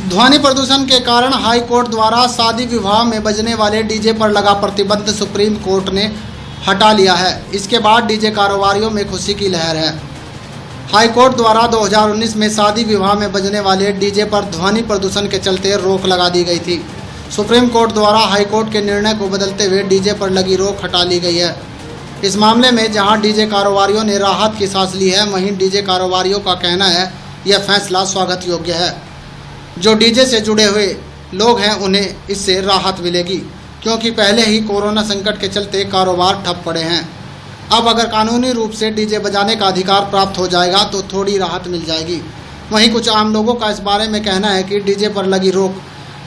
ध्वनि प्रदूषण के कारण हाई कोर्ट द्वारा शादी विवाह में बजने वाले डीजे पर लगा प्रतिबंध सुप्रीम कोर्ट ने हटा लिया है। इसके बाद डीजे कारोबारियों में खुशी की लहर है। हाई कोर्ट द्वारा 2019 में शादी विवाह में बजने वाले डीजे पर ध्वनि प्रदूषण के चलते रोक लगा दी गई थी। सुप्रीम कोर्ट द्वारा हाई कोर्ट के निर्णय को बदलते हुए डीजे पर लगी रोक हटा ली गई है। इस मामले में जहां डीजे कारोबारियों ने राहत की सांस ली है, वहीं डीजे कारोबारियों का कहना है यह फैसला स्वागत योग्य है। जो डीजे से जुड़े हुए लोग हैं उन्हें इससे राहत मिलेगी, क्योंकि पहले ही कोरोना संकट के चलते कारोबार ठप पड़े हैं। अब अगर कानूनी रूप से डीजे बजाने का अधिकार प्राप्त हो जाएगा तो थोड़ी राहत मिल जाएगी। वहीं कुछ आम लोगों का इस बारे में कहना है कि डीजे पर लगी रोक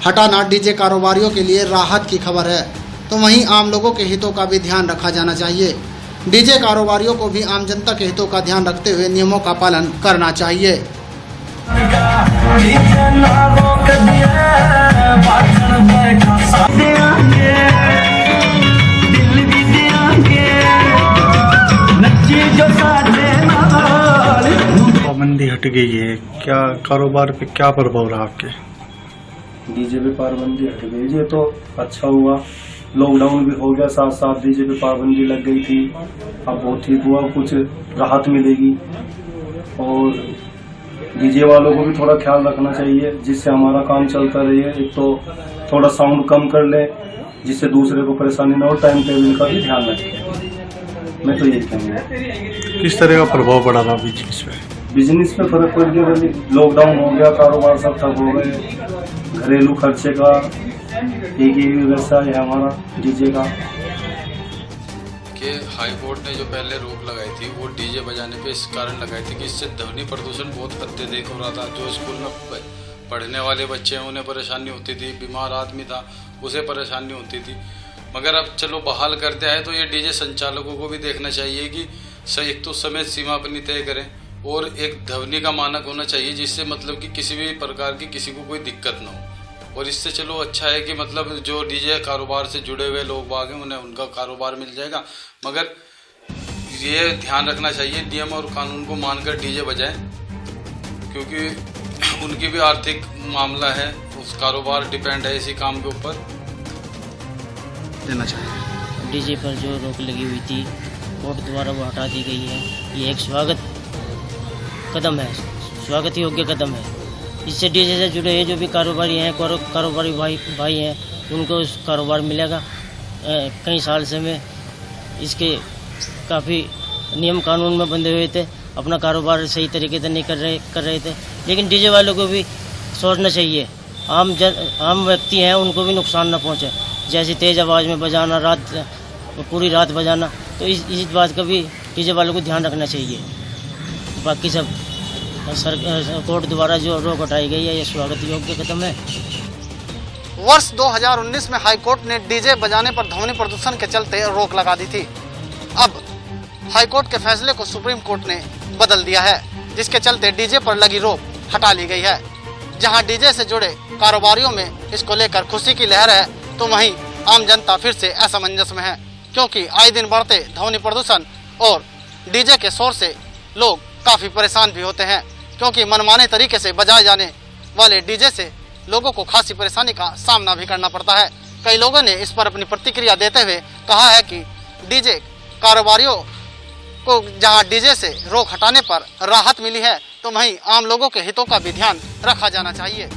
हटाना डीजे कारोबारियों के लिए राहत की खबर है, तो वहीं आम लोगों के हितों का भी ध्यान रखा जाना चाहिए। डीजे कारोबारियों को भी आम जनता के हितों का ध्यान रखते हुए नियमों का पालन करना चाहिए। पाबंदी हट गई है, क्या कारोबार पे क्या प्रभाव रहा आपके? डीजे पे पाबंदी हट गई, ये तो अच्छा हुआ। लॉकडाउन भी हो गया, साथ साथ डीजे पे पाबंदी लग गई थी। अब बहुत ठीक हुआ, कुछ राहत मिलेगी। और डीजे वालों को भी थोड़ा ख्याल रखना चाहिए, जिससे हमारा काम चलता रहे। एक तो थोड़ा साउंड कम कर ले, जिससे दूसरे को परेशानी ना हो। टाइम टेबल का भी ध्यान रखें, मैं तो यही कहूँगा। किस तरह का प्रभाव पड़ा था बिजनेस पे? बिजनेस पे फर्क पड़ गया। लॉकडाउन हो गया, कारोबार सब ठप हो गए। घरेलू खर्चे का एक ही व्यवसाय है हमारा डीजे का। कि हाई कोर्ट ने जो पहले रोक लगाई थी वो डीजे बजाने पे इस कारण लगाई थी कि इससे ध्वनि प्रदूषण बहुत अत्यधिक हो रहा था। जो स्कूल में पढ़ने वाले बच्चे हैं उन्हें परेशानी होती थी, बीमार आदमी था उसे परेशानी होती थी। मगर अब चलो बहाल करते आए तो ये डीजे संचालकों को भी देखना चाहिए कि एक तो समय सीमा अपनी तय करें और एक ध्वनि का मानक होना चाहिए, जिससे मतलब कि किसी भी प्रकार की किसी को कोई दिक्कत ना हो। और इससे चलो अच्छा है कि मतलब जो डीजे कारोबार से जुड़े हुए लोग बाग हैं उन्हें उनका कारोबार मिल जाएगा। मगर ये ध्यान रखना चाहिए नियम और कानून को मानकर डीजे बजाएं, क्योंकि उनकी भी आर्थिक मामला है, उस कारोबार डिपेंड है इसी काम के ऊपर। देना चाहिए। डीजे पर जो रोक लगी हुई थी कोर्ट द्वारा वो हटा दी गई है। ये एक स्वागत कदम है, स्वागत योग्य कदम है। इससे डीजे से जुड़े जो भी कारोबारी हैं, कारोबारी भाई हैं, उनको कारोबार मिलेगा। कई साल से मैं इसके काफ़ी नियम कानून में बंधे हुए थे, अपना कारोबार सही तरीके से नहीं कर रहे थे। लेकिन डीजे वालों को भी सोचना चाहिए, आम व्यक्ति हैं उनको भी नुकसान न पहुँचे। जैसे तेज़ आवाज़ में बजाना, पूरी रात बजाना, तो इस बात का भी डीजे वालों को ध्यान रखना चाहिए। बाकी सब कोर्ट द्वारा जो रोक हटाई गई है ये स्वागत योग्य कदम है। वर्ष 2019 में हाई कोर्ट ने डीजे बजाने पर ध्वनि प्रदूषण के चलते रोक लगा दी थी। अब हाई कोर्ट के फैसले को सुप्रीम कोर्ट ने बदल दिया है, जिसके चलते डीजे पर लगी रोक हटा ली गई है। जहां डीजे से जुड़े कारोबारियों में इसको लेकर खुशी की लहर है, तो वहीं आम जनता फिर से असमंजस में है, क्योंकि आए दिन बढ़ते ध्वनि प्रदूषण और डीजे के शोर से लोग काफ़ी परेशान भी होते हैं, क्योंकि मनमाने तरीके से बजाए जाने वाले डीजे से लोगों को खासी परेशानी का सामना भी करना पड़ता है। कई लोगों ने इस पर अपनी प्रतिक्रिया देते हुए कहा है कि डीजे कारोबारियों को जहां डीजे से रोक हटाने पर राहत मिली है, तो वहीं आम लोगों के हितों का भी ध्यान रखा जाना चाहिए।